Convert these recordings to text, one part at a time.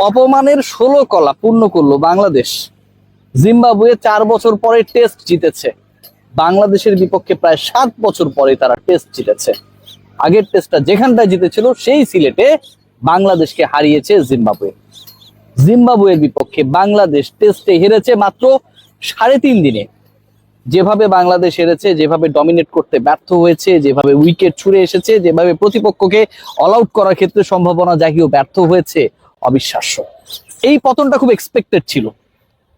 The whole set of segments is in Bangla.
অপমানের 16 কলা পূর্ণ করলো বাংলাদেশ। জিম্বাবুয়ে 4 বছর পরে টেস্ট জিতেছে, বাংলাদেশের বিপক্ষে প্রায় 7 বছর পরে তারা টেস্ট জিতেছে। আগের টেস্টটা যেখানটায় জিতেছিল সেই সিলেটে বাংলাদেশকে হারিয়েছে জিম্বাবুয়ে। জিম্বাবুয়ের বিপক্ষে বাংলাদেশ টেস্টে হেরেছে মাত্র 3.5 দিনে। যেভাবে বাংলাদেশ হেরেছে, যেভাবে ডমিনেট করতে ব্যর্থ হয়েছে, যেভাবে উইকেট ছুড়ে এসেছে, যেভাবে প্রতিপক্ষকে অল আউট করার ক্ষেত্রে সম্ভাবনা জাগিয়েও ব্যর্থ হয়েছে, অবিশ্বাস্য। এই পতনটা খুব এক্সপেক্টেড ছিল।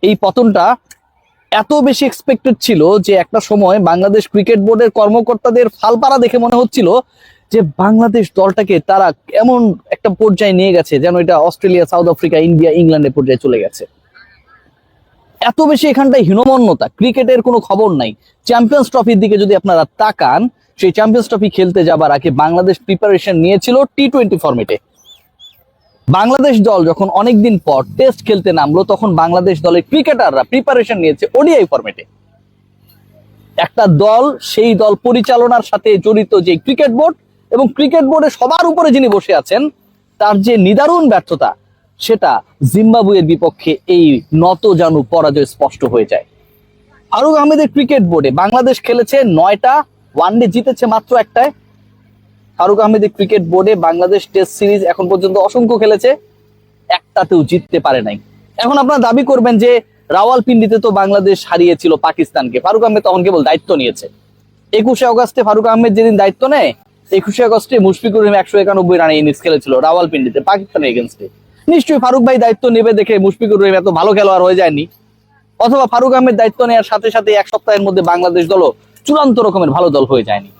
এই পতনটা এত বেশি এক্সপেক্টেড ছিল যে একটা সময় বাংলাদেশ ক্রিকেট বোর্ডের কর্মকর্তাদের ফালপাড়া দেখে মনে হচ্ছিল যে বাংলাদেশ দলটাকে তারা এমন একটা পর্যায়ে নিয়ে গেছে যেন এটা অস্ট্রেলিয়া, সাউথ আফ্রিকা, ইন্ডিয়া, ইংল্যান্ডের পর্যায়ে চলে গেছে। এত বেশি এখানটায় হীনমন্যতা, ক্রিকেটের কোনো খবর নাই। চ্যাম্পিয়ন্স ট্রফির দিকে যদি আপনারা তাকান, সেই চ্যাম্পিয়ন্স ট্রফি খেলতে যাবার আগে বাংলাদেশ প্রিপারেশন নিয়েছিল টি-20 ফরম্যাটে। বাংলাদেশ দল যখন অনেকদিন পর টেস্ট খেলতে নামলো তখন বাংলাদেশ দলের ক্রিকেটাররা প্রিপারেশন নিয়েছে ওডিআই ফরম্যাটে। একটা দল, সেই দল পরিচালনার সাথে জড়িত যে ক্রিকেট বোর্ড এবং ক্রিকেট বোর্ডের সবার উপরে যিনি বসে আছেন, তার যে নিদারুণ ব্যর্থতা, সেটা জিম্বাবুয়ের বিপক্ষে এই নতজানু পরাজয় স্পষ্ট হয়ে যায়। ফারুক আহমেদের ক্রিকেট বোর্ডে বাংলাদেশ খেলেছে 9টা, ওয়ানডে জিতেছে মাত্র একটায়। ফারুক আহমেদের ক্রিকেট বোর্ডে বাংলাদেশ টেস্ট সিরিজ এখন পর্যন্ত অসংখ্য খেলেছে, একটাতেও জিততে পারে নাই। এখন আপনারা দাবি করবেন যে রাওয়ালপিন্ডিতে তো বাংলাদেশ হারিয়েছিল পাকিস্তানকে, ফারুক আহমেদ তখন কেবল দায়িত্ব নিয়েছে। 21শে আগস্টে ফারুক আহমেদ যেদিন দায়িত্ব নেয়, 21শে আগস্টে মুশফিকুর রহিম 191 রানে ইনিংস খেলেছিল রাওয়ালপিন্ডিতে পাকিস্তানের এগেনস্টে। নিশ্চয়ই ফারুক ভাই দায়িত্ব নেবে দেখে মুশফিকুর রহিম এত ভালো খেলোয়াড় হয়ে যায়নি, অথবা ফারুক আহমেদ দায়িত্ব নেওয়ার সাথে সাথে 1 সপ্তাহের মধ্যে বাংলাদেশ দলও চূড়ান্ত রকমের ভালো দল হয়ে যায়নি।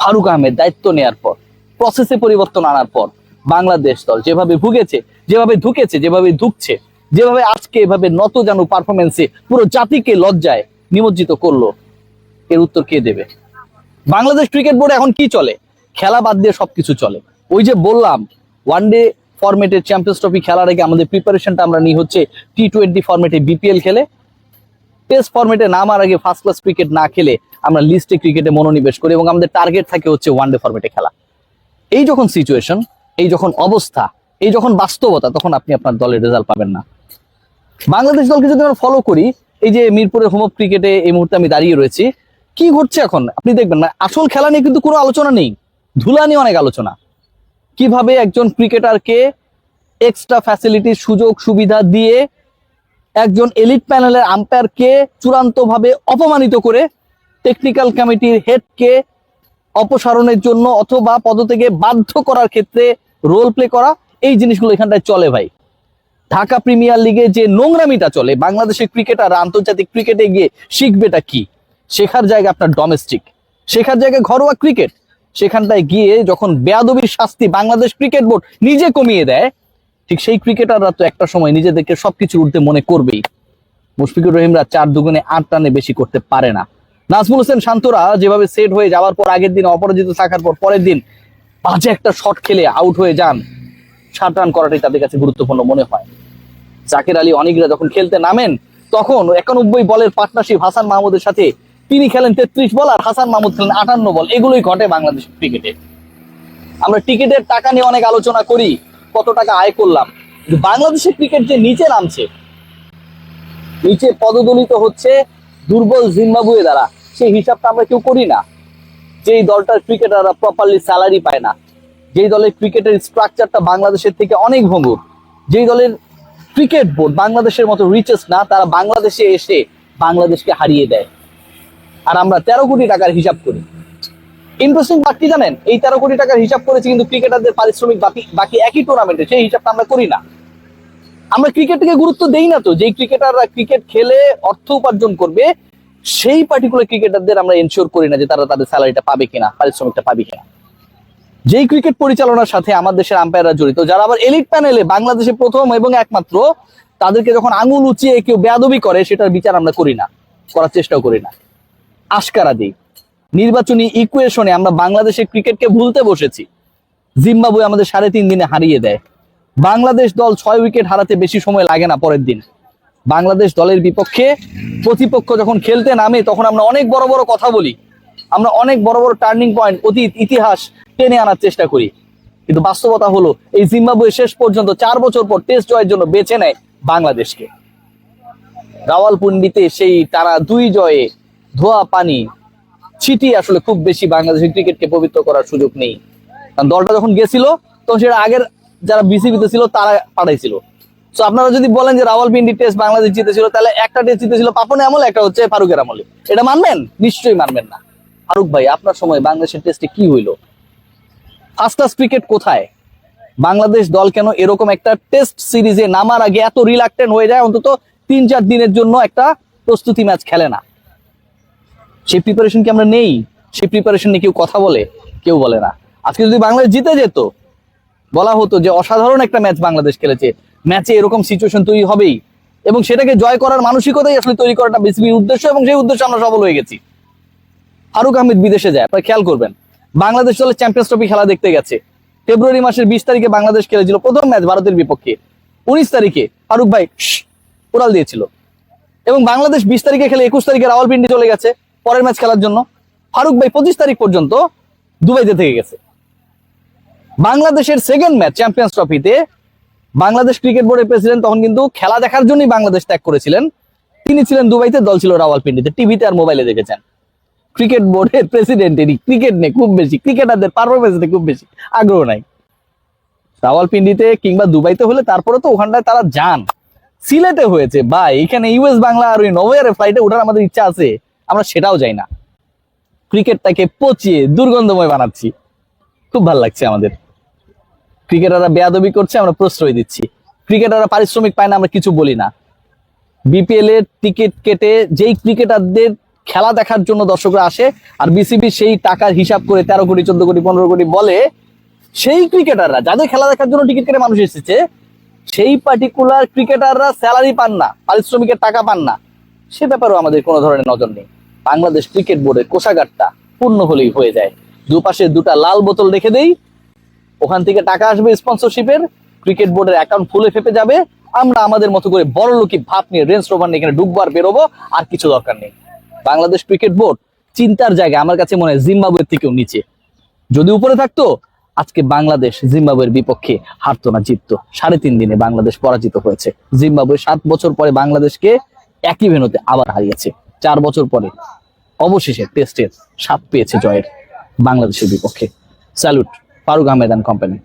ফারুক আহমেদ দায়িত্ব নেওয়ার পর, প্রসেসে পরিবর্তন আনার পর বাংলাদেশ দল যেভাবে ভুগেছে, যেভাবে ধুকেছে, যেভাবে ধুকছে, যেভাবে আজকে এভাবে নতজানু পারফরমেন্সে পুরো জাতিকে লজ্জায় নিমজ্জিত করলো, এর উত্তর কে দেবে? বাংলাদেশ ক্রিকেট বোর্ডে এখন কি চলে? খেলা বাদ দিয়ে সবকিছু চলে। ওই যে বললাম, ওয়ানডে ফরম্যাটের চ্যাম্পিয়ন্স ট্রফি খেলার আগে আমাদের প্রিপারেশনটা আমরা নিই হচ্ছে টি-20 ফরম্যাটে বিপিএল খেলে। টেস্ট ফরম্যাটে নামার আগে ফার্স্ট ক্লাস ক্রিকেট না খেলে আমরা লিস্টে ক্রিকেটে মনোনিবেশ করি এবং আমাদের টার্গেট থাকে হচ্ছে ওয়ানডে ফরম্যাটে খেলা। এই যখন সিচুয়েশন, এই যখন অবস্থা, এই যখন বাস্তবতা, তখন আপনি আপনার দলের রেজাল্ট পাবেন না। বাংলাদেশ দলকে যদি আমরা ফলো করি, এই যে মিরপুরের হোম অফ ক্রিকেটে এই মুহূর্তে আমি দাঁড়িয়ে রয়েছি, কি ঘটছে এখন আপনি দেখবেন না। আসল খেলা নিয়ে কিন্তু কোনো আলোচনা নেই, ধুলা নিয়ে অনেক আলোচনা। কিভাবে একজন ক্রিকেটারকে এক্সট্রা ফ্যাসিলিটি, সুযোগ সুবিধা দিয়ে একজন এলিট প্যানেলের আম্পায়ারকে চূড়ান্তভাবে অপমানিত করে টেকনিক্যাল কমিটির হেডকে অপসারণের জন্য অথবা পদত্যাগে বাধ্য করার ক্ষেত্রে রোল প্লে করা, এই জিনিসগুলো এখানটায় চলে ভাই। ঢাকা প্রিমিয়ার লিগে যে নোংরামিটা চলে, বাংলাদেশের ক্রিকেটার আন্তর্জাতিক ক্রিকেটে গিয়ে শিখবেটা কি? শেখার জায়গা আপনার ডোমেস্টিক, শেখার জায়গায় ঘরোয়া ক্রিকেট। সেখানটায় গিয়ে যখন বেয়াদবির শাস্তি বাংলাদেশ ক্রিকেট বোর্ড নিজে কমিয়ে দেয়, ঠিক সেই ক্রিকেটাররা তো একটা সময় নিজেদেরকে সবকিছুর ঊর্ধ্বে মনে করবেই। মুশফিকুর রহিমরা 4 দুগুণে 8 রানে বেশি করতে পারে না। নাজমুল হোসেন শান্তরা যেভাবে সেট হয়ে যাওয়ার পর, আগের দিন অপরাজিত থাকার পর পরের দিন বাজে একটা শট খেলে আউট হয়ে যান, 7 রান করাটাই তাদের কাছে গুরুত্বপূর্ণ মনে হয়। জাকের আলী অনিকরা যখন খেলতে নামেন, তখন 91 বলের পার্টনারশিপ হাসান মাহমুদের সাথে, তিনি খেলেন 33 বল আর হাসান মাহমুদ খেলেন 58 বল। এগুলোই ঘটে বাংলাদেশ ক্রিকেটে। আমরা টিকিটের টাকা নিয়ে অনেক আলোচনা করি, কত টাকা আয় করলাম, কিন্তু বাংলাদেশের ক্রিকেট যে নিচে নামছে, নিচে পদদলিত হচ্ছে দুর্বল জিম্বাবুয়ে দ্বারা, সেই হিসাবটা আমরা কেউ করি না। যেই দলটার ক্রিকেটাররা প্রপারলি স্যালারি পায় না, যেই দলের ক্রিকেটের স্ট্রাকচারটা বাংলাদেশের থেকে অনেক ভঙ্গুর, যেই দলের ক্রিকেট বোর্ড বাংলাদেশের মতো রিচেস্ট না, তারা বাংলাদেশে এসে বাংলাদেশকে হারিয়ে দেয়। আর আমরা 13 কোটি টাকার হিসাব করি। ইন্টারেস্টিং বাকি জানেন, এই 13 কোটি টাকার হিসাব করেছি, কিন্তু ক্রিকেটারদের পারিশ্রমিক বাকি একই টুর্নামেন্টে, সেই হিসাবটা আমরা করি না। আমরা ক্রিকেটকে গুরুত্ব দেই না তো। যেই ক্রিকেটাররা ক্রিকেট খেলে অর্থ উপার্জন করবে, সেই পার্টিকুলার ক্রিকেটারদের আমরা এনশিওর করি না যে তারা তাদের স্যালারিটা পাবে কিনা, পারিশ্রমিকটা পাবে কিনা। যেই ক্রিকেট পরিচালনার সাথে আমার দেশের আম্পায়াররা জড়িত, যারা আবার এলিট প্যানেলে বাংলাদেশে প্রথম এবং একমাত্র, তাদেরকে যখন আঙুল উঁচিয়ে কেউ বেয়াদবি করে, সেটার বিচার আমরা করি না, করার চেষ্টাও করি না। আশকারা দিই, নির্বাচনী ইকুয়েশনে আমরা বাংলাদেশের ক্রিকেটকে ভুলতে বসেছি। জিম্বাবুয়ে আমাদের 3.5 দিনে হারিয়ে দেয়। বাংলাদেশ দল 6 উইকেট হারাতে বেশি সময় লাগে না পরের দিন। বাংলাদেশ দলের বিপক্ষে প্রতিপক্ষ যখন খেলতে নামে, তখন আমরা অনেক বড় বড় কথা বলি, আমরা অনেক বড় বড় টার্নিং পয়েন্ট, অতীত ইতিহাস টেনে আনার চেষ্টা করি। কিন্তু বাস্তবতা হলো এই জিম্বাবুয়ে শেষ পর্যন্ত 4 বছর পর টেস্ট জয়ের জন্য বেছে নেয় বাংলাদেশকে। রাওয়ালপিন্ডিতে সেই টানা 2 জয়ে ধোয়া পানি ছিটিয়ে আসলে খুব বেশি বাংলাদেশের ক্রিকেটকে পবিত্র করার সুযোগ নেই। কারণ দলটা যখন গেছিল তখন সেটা আগের যারা বিসিবিতে ছিল তারা পাঠাইছিল। তো আপনারা যদি বলেন যে রাওয়ালপিন্ডি টেস্ট বাংলাদেশ জিতেছিল, তাহলে একটা টেস্ট জিতেছিল পাপনের আমলে, একটা হচ্ছে ফারুকের আমলে। এটা মানবেন? নিশ্চয়ই মানবেন না। ফারুক ভাই, আপনার সময় বাংলাদেশের টেস্টে কি হইলো? ফার্স্ট ক্লাস ক্রিকেট কোথায়? বাংলাদেশ দল কেন এরকম একটা টেস্ট সিরিজে নামার আগে এত রিলাক্টেন্ট হয়ে যায়? অন্তত 3-4 দিনের জন্য একটা প্রস্তুতি ম্যাচ খেলে না। সেই প্রিপারেশন কি আমরা নেই? সেই প্রিপারেশন নিয়ে কেউ কথা বলে? কেউ বলে না। আজকে যদি বাংলাদেশ জিতে যেত, বলা হতো যে অসাধারণ একটা ম্যাচ বাংলাদেশ খেলেছে, ম্যাচে এরকম সিচুয়েশন তৈরি হবেই, এবং সেটাকে জয় করার মানসিকতাই আসলে তৈরি করাটা বিসিবির উদ্দেশ্য, এবং সেই উদ্দেশ্যে আমরা সফল হয়ে গেছি। ফারুক আহমেদ বিদেশে যায়, আপনারা খেয়াল করবেন, বাংলাদেশ দলের চ্যাম্পিয়ন্স ট্রফি খেলা দেখতে গেছে। ফেব্রুয়ারি মাসের 20 তারিখে বাংলাদেশ খেলেছিল প্রথম ম্যাচ ভারতের বিপক্ষে। 19 তারিখে ফারুক ভাই উড়াল দিয়েছিল, এবং বাংলাদেশ 20 তারিখে খেলে 21 তারিখে রাওয়ালপিন্ডি চলে গেছে পরের ম্যাচ খেলার জন্য। ফারুক ভাই 25 তারিখ পর্যন্ত দুবাইতে থেকে গেছে। বাংলাদেশের সেকেন্ড ম্যাচ চ্যাম্পিয়ন্স ট্রফিতে বাংলাদেশ ক্রিকেট বোর্ডের প্রেসিডেন্ট তখন কিন্তু খেলা দেখার জন্যই বাংলাদেশ ত্যাগ করেছিলেন। তিনি ছিলেন দুবাইতে, দল ছিল রাওয়ালপিন্ডিতে। টিভিতে আর মোবাইলে দেখেছেন। ক্রিকেট বোর্ডের প্রেসিডেন্টেরই ক্রিকেট নিয়ে খুব বেশি, ক্রিকেটারদের পারফরমেন্স নিয়ে খুব বেশি আগ্রহ নাই। রাওয়ালপিন্ডিতে কিংবা দুবাইতে হলে তারপরে তো ওখানটায় তারা যান। সিলেটে হয়েছে ভাই, এখানে ইউএস বাংলা আর ওই নভোয়ারের ফ্লাইটে ওঠার আমাদের ইচ্ছা আছে, আমরা সেটাও যাই না। ক্রিকেটটাকে পচিয়ে দুর্গন্ধময় বানাচ্ছি, খুব ভালো লাগছে আমাদের। ক্রিকেটাররা বেয়াদবি করছে, আমরা প্রশ্রয় দিচ্ছি। ক্রিকেটাররা পারিশ্রমিক পায় না, আমরা কিছু বলি না। বিপিএল এর টিকিট কেটে যেই ক্রিকেটারদের খেলা দেখার জন্য দর্শকরা আসে, আর বিসিবি সেই টাকার হিসাব করে 13 কোটি 14 কোটি 15 কোটি বলে, সেই ক্রিকেটাররা যাদের খেলা দেখার জন্য টিকিট কেটে মানুষ এসেছে, সেই পার্টিকুলার ক্রিকেটাররা স্যালারি পান না, পারিশ্রমিকের টাকা পান না। সে ব্যাপারেও আমাদের কোনো ধরনের নজর নেই। বাংলাদেশ ক্রিকেট বোর্ডের কোষাগারটা পূর্ণ হলেই হয়ে যায়। দুপাশে 2টা লাল বোতল রেখে দেই, ওখান থেকে টাকা আসবে স্পন্সরশিপের, ক্রিকেট বোর্ডের অ্যাকাউন্ট ফুলে ফেপে যাবে। আমরা আমাদের মতো করে বড়লোকি ভাব নিয়ে রেঞ্জ রোভার নিয়ে এখানে ডুববো আর বেরোবো, আর কিছু দরকার নেই। বাংলাদেশ ক্রিকেট বোর্ড চিন্তার জায়গায় আমার কাছে মনে হয় জিম্বাবুয়ের থেকেও নিচে। যদি উপরে থাকতো, আজকে বাংলাদেশ জিম্বাবুয়ের বিপক্ষে হারতো না, জিততো। 3.5 দিনে বাংলাদেশ পরাজিত হয়েছে। জিম্বাবুয়ে 7 বছর পরে বাংলাদেশকে একই ভেন্যুতে আবার হারিয়েছে। 4 বছর পরে অবশেষে টেস্টের স্বাদ পেয়েছে জয়ের বাংলাদেশের বিপক্ষে। Salute Faruk Ahmed and company.